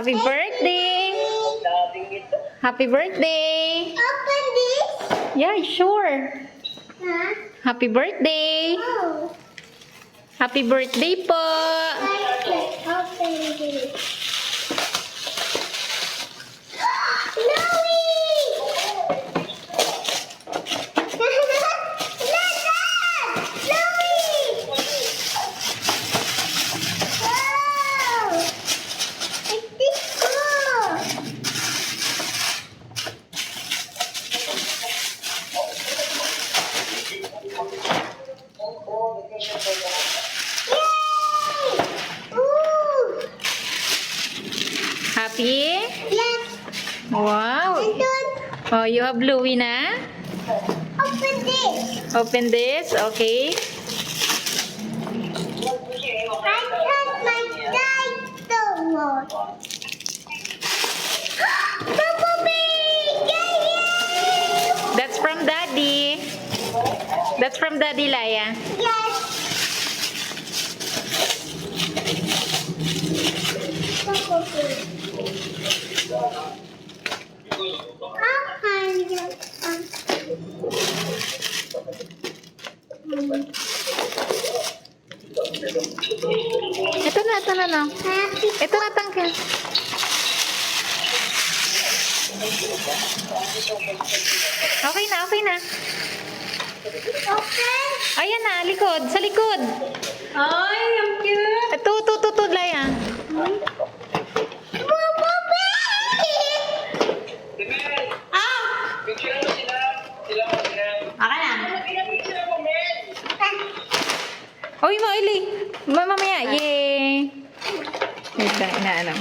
Happy birthday! Happy birthday! Open this. Yeah, sure. Huh? Happy birthday! Oh. Happy birthday po! Open this. Louie! Louie! Wow! It's this cool. Yay! Ooh! Happy? Yes. Wow! And then Oh, you have Louie na? open this. Open this, okay? I got my dinosaur. Bumblebee! Yay! That's from Daddy. That's from Daddy, Laya. Yes. Bumblebee. How can you Ito na, no? happy Ito na, tangka. Okay na, okay na. open? Ayan na, likod. Sa likod. Ay, ang cute. Ito, Laya. Bumblebee! Ah! Aka na. Uy, Maili. Mamaya. Yay! Wait lang, inaano.